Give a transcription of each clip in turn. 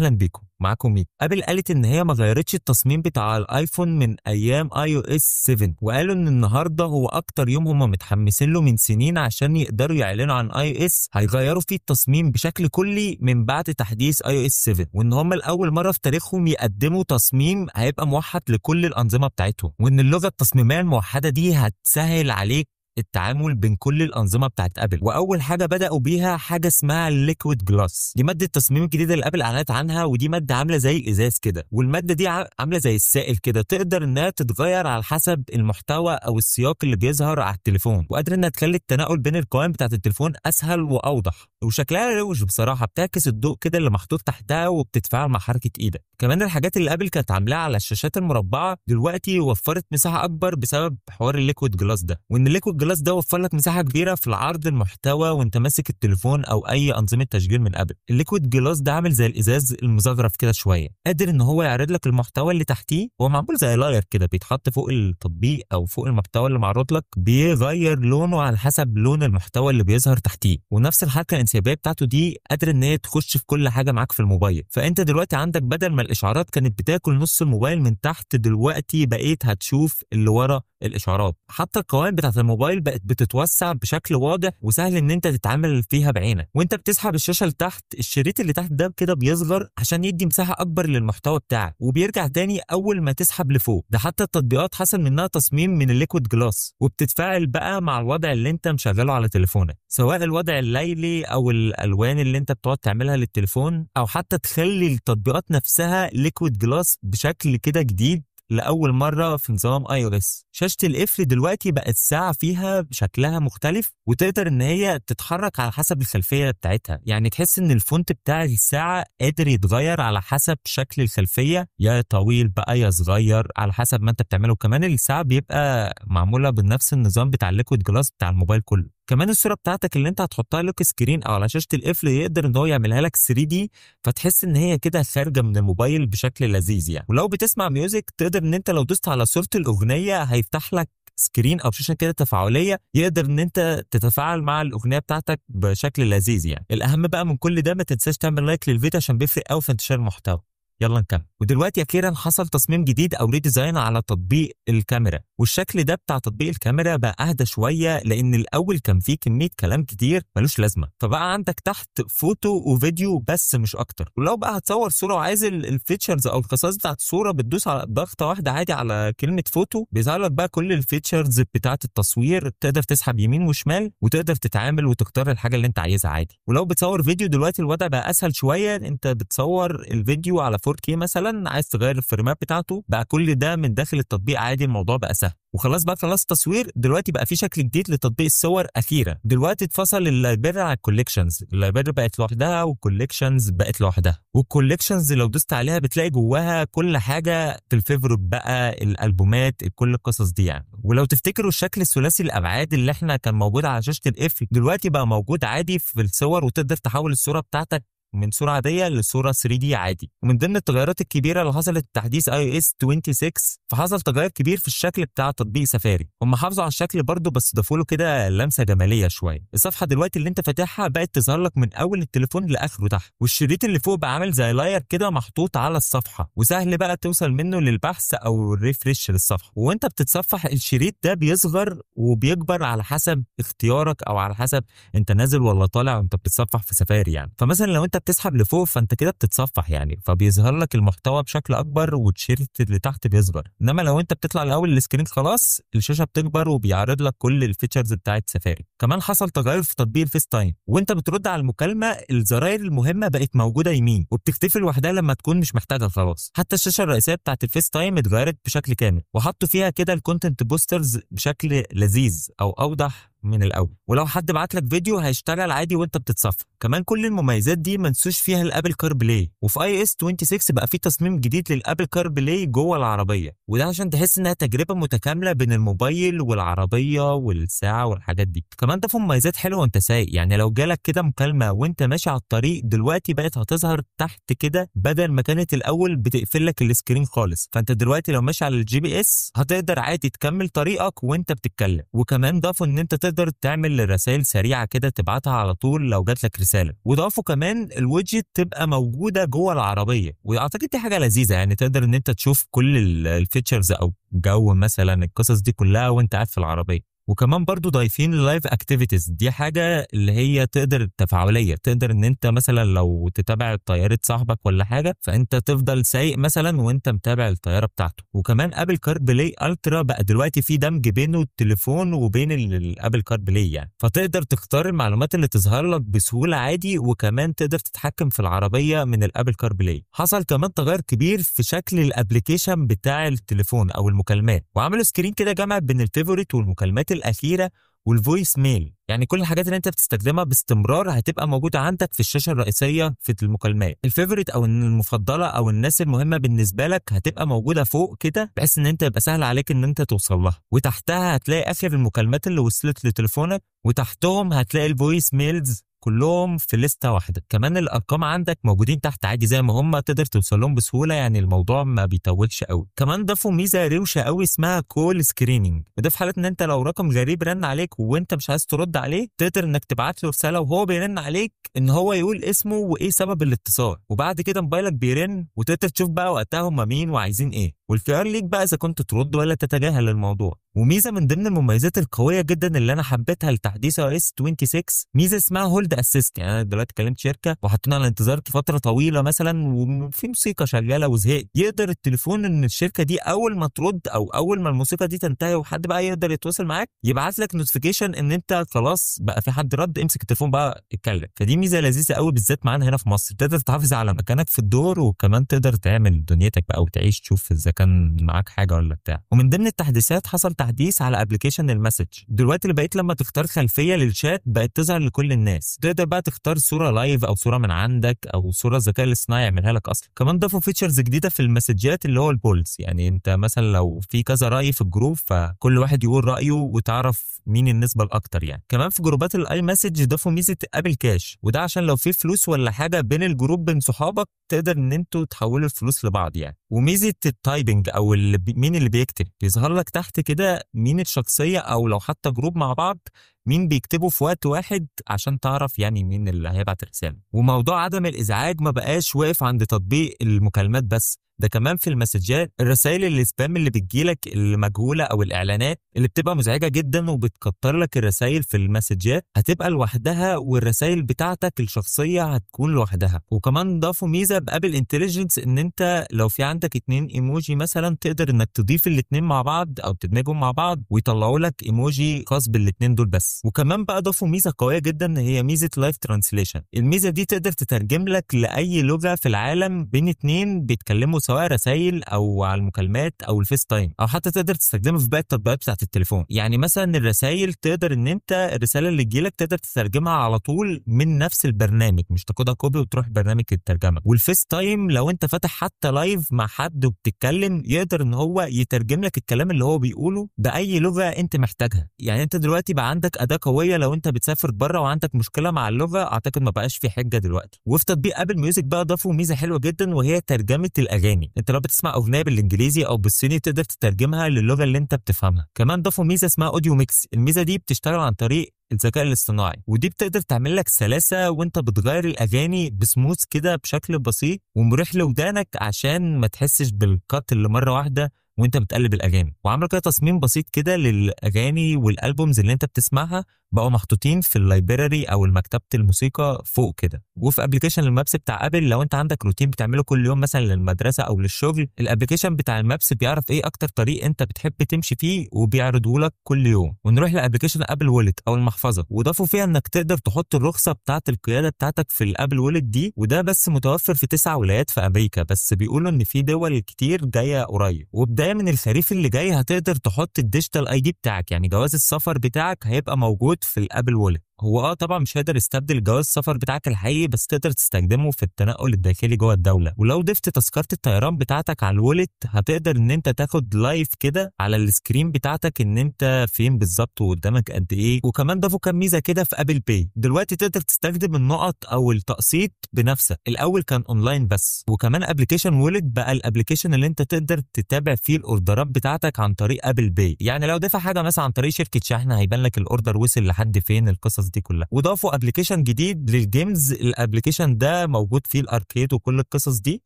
اهلا بيكم. معاكم ميك. ابل قالت ان هي ما غيرتش التصميم بتاع الايفون من ايام iOS 7، وقالوا ان النهارده هو اكتر يوم هم متحمسين له من سنين عشان يقدروا يعلنوا عن iOS هيغيروا فيه التصميم بشكل كلي من بعد تحديث iOS 7، وان هم لاول مره في تاريخهم يقدموا تصميم هيبقى موحد لكل الانظمه بتاعتهم، وان اللغه التصميميه الموحده دي هتسهل عليك التعامل بين كل الانظمه بتاعت ابل. واول حاجه بداوا بيها حاجه اسمها الليكويد جلاس، دي ماده تصميم جديده اللي ابل اعلنت عنها، ودي ماده عامله زي الازاز كده، والماده دي عامله زي السائل كده، تقدر انها تتغير على حسب المحتوى او السياق اللي بيظهر على التليفون، وقادره انها تخلي التنقل بين القوائم بتاعت التليفون اسهل واوضح، وشكلها روش بصراحه، بتعكس الضوء كده اللي محطوط تحتها وبتتفاعل مع حركه ايدك. كمان الحاجات اللي ابل كانت عاملاها على الشاشات المربعه دلوقتي وفرت مساحه اكبر بسبب حوار الليكويد جلاس ده، وان الليكويد جلاس ده وفر لك مساحه كبيره في العرض المحتوى وانت ماسك التليفون او اي انظمه تشغيل من ابل. الليكويد جلاس ده عامل زي الازاز المزخرف كده شويه، قادر ان هو يعرض لك المحتوى اللي تحتيه، هو معمول زي لاير كده بيتحط فوق التطبيق او فوق المحتوى اللي معروض لك، بيغير لونه على حسب لون المحتوى اللي بيظهر تحتيه، ونفس الحركه الانسيابيه بتاعته دي قادر ان هي تخش في كل حاجه معاك في الموبايل. فانت دلوقتي عندك بدل ما الاشعارات كانت بتاكل نص الموبايل من تحت، دلوقتي بقيت هتشوف اللي ورا الاشعارات. حتى القوائم بتاعت الموبايل بقت بتتوسع بشكل واضح وسهل ان انت تتعامل فيها بعينك، وانت بتسحب الشاشه لتحت، الشريط اللي تحت ده كده بيصغر عشان يدي مساحه اكبر للمحتوى بتاعك، وبيرجع تاني اول ما تسحب لفوق. ده حتى التطبيقات حصل منها تصميم من الليكويد جلاس، وبتتفاعل بقى مع الوضع اللي انت مشغله على تليفونك، سواء الوضع الليلي او الالوان اللي انت بتقعد تعملها للتليفون، او حتى تخلي التطبيقات نفسها ليكويد جلاس بشكل كده جديد لأول مرة في نظام iOS. شاشة القفل دلوقتي بقت الساعة فيها شكلها مختلف، وتقدر إن هي تتحرك على حسب الخلفية بتاعتها، يعني تحس إن الفونت بتاع الساعة قادر يتغير على حسب شكل الخلفية، يا طويل بقى يا صغير على حسب ما أنت بتعمله. كمان الساعة بيبقى معمولة بنفس النظام بتاع الليكويد جلاس بتاع الموبايل كله. كمان الصورة بتاعتك اللي انت هتحطها لوك سكرين او على شاشة القفل يقدر ان هو يعملها لك 3D، فتحس ان هي كده خارجة من الموبايل بشكل لذيذ يعني. ولو بتسمع ميوزك تقدر ان انت لو دوست على صورة الاغنية هيفتح لك سكرين او شاشة كده تفاعلية، يقدر ان انت تتفاعل مع الاغنية بتاعتك بشكل لذيذ يعني. الاهم بقى من كل ده ما تنساش تعمل لايك للفيديو عشان بيفرق قوي في انتشار المحتوى. يلا نكمل. ودلوقتي اخيرا حصل تصميم جديد او ريديزاين على تطبيق الكاميرا، والشكل ده بتاع تطبيق الكاميرا بقى اهدى شويه، لان الاول كان فيه كميه كلام كتير ملوش لازمه، فبقى عندك تحت فوتو وفيديو بس مش اكتر. ولو بقى هتصور صوره وعايز الفيتشرز او الخصائص بتاعت الصوره، بتدوس على ضغطه واحده عادي على كلمه فوتو، بيظهر لك بقى كل الفيتشرز بتاعت التصوير، تقدر تسحب يمين وشمال وتقدر تتعامل وتختار الحاجه اللي انت عايزها عادي. ولو بتصور فيديو دلوقتي الوضع بقى اسهل شويه، انت بتصور الفيديو على 4K مثلا، عايز تغير الفريمات بتاعته، بقى كل ده من داخل التطبيق عادي، الموضوع بقى سهل. وخلاص بقى خلاص تصوير، دلوقتي بقى في شكل جديد لتطبيق الصور اخيرا. دلوقتي اتفصل اللايبراري على الكوليكشنز، اللايبراري بقت لوحدها والكوليكشنز بقت لوحدها، والكوليكشنز لو دوست عليها بتلاقي جواها كل حاجه في الفيفوريت بقى، الالبومات، كل القصص دي يعني. ولو تفتكروا الشكل الثلاثي الابعاد اللي احنا كان موجود على شاشه القفل دلوقتي بقى موجود عادي في الصور، وتقدر تحول الصوره بتاعتك من صورة عادية لصورة 3D عادي. ومن ضمن التغيرات الكبيرة اللي حصلت تحديث iOS 26، فحصل تغير كبير في الشكل بتاع تطبيق سفاري. هم حافظوا على الشكل برضه بس ضافوا له كده لمسة جمالية شوية. الصفحة دلوقتي اللي انت فاتحها بقت تظهر لك من اول التليفون لاخره تحت، والشريط اللي فوق بقى عامل زي لاير كده محطوط على الصفحة، وسهل بقى توصل منه للبحث او الريفريش للصفحة. وانت بتتصفح الشريط ده بيصغر وبيكبر على حسب اختيارك، او على حسب انت نازل ولا طالع وانت بتتصفح في سفاري يعني. فمثلا لو انت بتسحب لفوق فانت كده بتتصفح يعني، فبيظهر لك المحتوى بشكل اكبر والشريط اللي تحت بيصغر. انما لو انت بتطلع الاول السكرين خلاص الشاشه بتكبر وبيعرض لك كل الفيتشرز بتاعت سفاري. كمان حصل تغير في تطبيق الفيس تايم، وانت بترد على المكالمه الزراير المهمه بقت موجوده يمين وبتختفي لوحدها لما تكون مش محتاجها خلاص. حتى الشاشه الرئيسيه بتاعت الفيس تايم اتغيرت بشكل كامل، وحطوا فيها كده الكونتنت بوسترز بشكل لذيذ او اوضح من الاول، ولو حد بعت لك فيديو هيشتغل عادي وانت بتتصفح. كمان كل المميزات دي منسوش فيها الابل كار بلاي، وفي iOS 26 بقى في تصميم جديد للابل كار بلاي جوه العربيه، وده عشان تحس انها تجربه متكامله بين الموبايل والعربيه والساعه والحاجات دي. كمان ده في مميزات حلوه وانت سايق، يعني لو جالك كده مكالمه وانت ماشي على الطريق دلوقتي بقت هتظهر تحت كده، بدل ما كانت الاول بتقفل لك السكرين خالص، فانت دلوقتي لو ماشي على الGPS هتقدر عادي تكمل طريقك وانت بتتكلم. وكمان ضافوا ان انت تقدر تعمل رسائل سريعه كده تبعتها على طول لو جات لك الرساله. وضافوا كمان الويدجت تبقى موجوده جوه العربيه، واعتقد دي حاجه لذيذه، يعني تقدر ان انت تشوف كل الفيتشرز او جو مثلا القصص دي كلها وانت قاعد في العربيه. وكمان برضو ضايفين اللايف اكتيفيتيز، دي حاجه اللي هي تقدر تفاعليه، تقدر ان انت مثلا لو تتابع طياره صاحبك ولا حاجه فانت تفضل سايق مثلا وانت متابع الطياره بتاعته. وكمان ابل كار بلاي الترا بقى دلوقتي في دمج بينه التليفون وبين الابل كار بلاي، يعني فتقدر تختار المعلومات اللي تظهر لك بسهوله عادي، وكمان تقدر تتحكم في العربيه من الابل كار بلاي. حصل كمان تغير كبير في شكل الابلكيشن بتاع التليفون او المكالمات، وعملوا سكرين كده جمع بين الفيفوريت والمكالمات الاخيره والفويس ميل، يعني كل الحاجات اللي انت بتستخدمها باستمرار هتبقى موجوده عندك في الشاشه الرئيسيه في المكالمات. الفيفوريت او المفضله او الناس المهمه بالنسبه لك هتبقى موجوده فوق كده، بحيث ان انت يبقى سهل عليك ان انت توصل لها، وتحتها هتلاقي اخر المكالمات اللي وصلت لتليفونك، وتحتهم هتلاقي الفويس ميلز كلهم في لستة واحدة. كمان الارقام عندك موجودين تحت عادي زي ما هم، تقدر توصل لهم بسهوله، يعني الموضوع ما بيطولش قوي. كمان ضافوا ميزه روشه قوي اسمها كول سكريننج، وده في حاله ان انت لو رقم غريب رن عليك وانت مش عايز ترد عليه، تقدر انك تبعت له رساله وهو بيرن عليك ان هو يقول اسمه وايه سبب الاتصال، وبعد كده موبايلك بيرن وتقدر تشوف بقى وقتها هم مين وعايزين ايه، والخيار ليك بقى اذا كنت ترد ولا تتجاهل الموضوع. وميزه من ضمن المميزات القويه جدا اللي انا حبيتها لتحديث iOS 26 ميزه اسمها هولد اسيست. يعني انا دلوقتي كلمت شركه وحطينا على انتظار فتره طويله مثلا وفي موسيقى شغاله وزهقت، يقدر التليفون ان الشركه دي اول ما ترد او اول ما الموسيقى دي تنتهي وحد بقى يقدر يتواصل معاك يبعت لك نوتيفيكيشن ان انت خلاص بقى في حد رد، امسك التليفون بقى اتكلم. فدي ميزه لذيذه قوي بالذات معانا هنا في مصر، تقدر تحافظ على مكانك في الدور وكمان تقدر تعمل دنيتك بقى وتعيش تشوف اذا كان معاك حاجه ولا بتاع. ومن ضمن التحديثات حصل تحديث على ابلكيشن المسج، دلوقتي اللي بقيت لما تختار خلفيه للشات بقت تظهر لكل الناس، تقدر بقى تختار صوره لايف او صوره من عندك او صوره الذكاء الاصطناعي يعملها لك اصلا. كمان ضافوا فيتشرز جديده في المسجات اللي هو البولز، يعني انت مثلا لو في كذا راي في الجروب فكل واحد يقول رايه وتعرف مين النسبه الاكتر يعني. كمان في جروبات الاي مسج ضافوا ميزه ابل كاش، وده عشان لو في فلوس ولا حاجه بين الجروب بين صحابك تقدر ان انتوا تحولوا الفلوس لبعض يعني. وميزه التايبنج او مين اللي بيكتب، بيظهر لك تحت كده مين الشخصيه، او لو حتى جروب مع بعض مين بيكتبوا في وقت واحد عشان تعرف يعني مين اللي هيبعت رساله. وموضوع عدم الازعاج ما بقاش واقف عند تطبيق المكالمات بس، ده كمان في المسجات، الرسائل السبام اللي بتجيلك المجهوله او الاعلانات اللي بتبقى مزعجه جدا وبتكتر لك الرسائل في المسجات هتبقى لوحدها، والرسائل بتاعتك الشخصيه هتكون لوحدها. وكمان ضافوا ميزه بابل انتليجنس ان انت لو في عندك 2 ايموجي مثلا تقدر انك تضيف الاتنين مع بعض او تدمجهم مع بعض ويطلعوا لك ايموجي خاص بالاتنين دول بس. وكمان بقى ضافوا ميزه قويه جدا هي ميزه لايف ترانسليشن، الميزه دي تقدر تترجم لك لاي لغه في العالم بين 2 بيتكلموا سواء رسائل او على المكالمات او الفيس تايم، او حتى تقدر تستخدمه في باقي التطبيقات بتاعت التليفون. يعني مثلا الرسائل تقدر ان انت الرساله اللي تجيلك تقدر تترجمها على طول من نفس البرنامج، مش تاخدها كوبي وتروح برنامج الترجمه. والفيس تايم لو انت فاتح حتى لايف مع حد وبتتكلم يقدر ان هو يترجم لك الكلام اللي هو بيقوله باي لغه انت محتاجها. يعني انت دلوقتي بقى عندك اداه قويه لو انت بتسافر بره وعندك مشكله مع اللغه، اعتقد ما بقاش في حجه دلوقتي. وفي تطبيق ابل ميوزك بقى ضافوا ميزه حلوه جدا وهي ترجمه الاغاني، انت لو بتسمع اغنيه بالانجليزي او بالصيني تقدر تترجمها للغه اللي انت بتفهمها. كمان ضافوا ميزه اسمها اوديو ميكس، الميزه دي بتشتغل عن طريق الذكاء الاصطناعي، ودي بتقدر تعمل لك سلاسه وانت بتغير الاغاني بسموث كده بشكل بسيط ومريح لودانك عشان ما تحسش بالقط اللي مره واحده وانت بتقلب الاغاني. وعملوا كده تصميم بسيط كده للاغاني والالبومز اللي انت بتسمعها بقوا محطوطين في اللايبراري او مكتبه الموسيقى فوق كده. وفي ابلكيشن المابس بتاع ابل لو انت عندك روتين بتعمله كل يوم مثلا للمدرسه او للشغل، الابلكيشن بتاع المابس بيعرف ايه اكتر طريق انت بتحب تمشي فيه وبيعرضه لك كل يوم. ونروح لابلكيشن ابل وولت او المحفظه، وضافوا فيها انك تقدر تحط الرخصه بتاعه القياده بتاعتك في الابل وولت دي، وده بس متوفر في 9 ولايات في امريكا، بس بيقولوا ان في دول كتير جايه قريب. وبدايه من الخريف اللي جاي هتقدر تحط الديجيتال اي دي بتاعك، يعني جواز السفر بتاعك هيبقى موجود في الابل وولت. هو طبعا مش هيقدر يستبدل جواز السفر بتاعك الحقيقي، بس تقدر تستخدمه في التنقل الداخلي جوه الدوله. ولو ضفت تذكره الطيران بتاعتك على الوولت هتقدر ان انت تاخد لايف كده على السكرين بتاعتك ان انت فين بالظبط وقدامك قد ايه. وكمان ضافوا كام ميزه كده في ابل باي، دلوقتي تقدر تستخدم النقط او التقسيط بنفسك، الاول كان اونلاين بس. وكمان ابلكيشن وولت بقى الابلكيشن اللي انت تقدر تتابع فيه الاوردرات بتاعتك عن طريق ابل باي، يعني لو دفع حاجه مثلا عن طريق شركه شحن هيبان لك الاوردر وصل لحد فين، القصص دي كلها. وضافوا ابلكيشن جديد للجيمز، الابلكيشن ده موجود فيه الاركيد وكل القصص دي،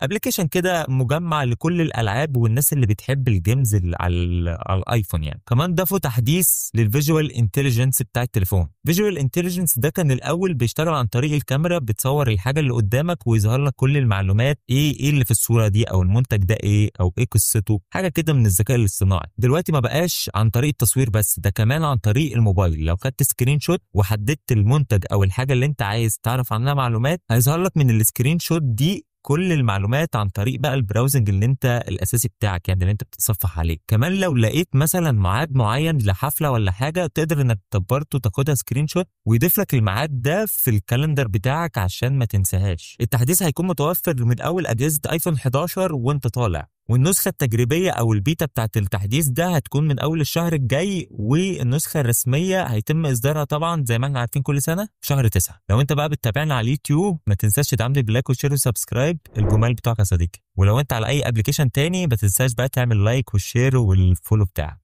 ابلكيشن كده مجمع لكل الالعاب والناس اللي بتحب الجيمز على الايفون يعني. كمان ضافوا تحديث للفيجوال انتليجنس بتاع التليفون. فيجوال انتليجنس ده كان الاول بيشتغل عن طريق الكاميرا، بتصور الحاجه اللي قدامك ويظهر لك كل المعلومات، ايه اللي في الصوره دي، او المنتج ده ايه، او ايه قصته، حاجه كده من الذكاء الاصطناعي. دلوقتي ما بقاش عن طريق التصوير بس، ده كمان عن طريق الموبايل. لو خدت سكرين شوت وحددت المنتج او الحاجه اللي انت عايز تعرف عنها معلومات، هيظهر لك من السكرين شوت دي كل المعلومات عن طريق بقى البراوزنج اللي انت الاساسي بتاعك يعني، اللي انت بتتصفح عليه. كمان لو لقيت مثلا ميعاد معين لحفله ولا حاجه، تقدر انك برضه تاخدها سكرين شوت ويضيف لك الميعاد ده في الكالندر بتاعك عشان ما تنساهاش. التحديث هيكون متوفر من اول اجهزه ايفون 11 وانت طالع، والنسخة التجريبية أو البيتا بتاعت التحديث ده هتكون من أول الشهر الجاي، والنسخة الرسمية هيتم إصدارها طبعا زي ما احنا عارفين كل سنة في شهر 9. لو أنت بقى بتتابعنا على اليوتيوب ما تنساش تدعمني بلايك وشير وسبسكرايب، الجمال بتوعك يا صديقي. ولو أنت على أي أبلكيشن تاني ما تنساش بقى تعمل لايك والشير والفولو بتاعك.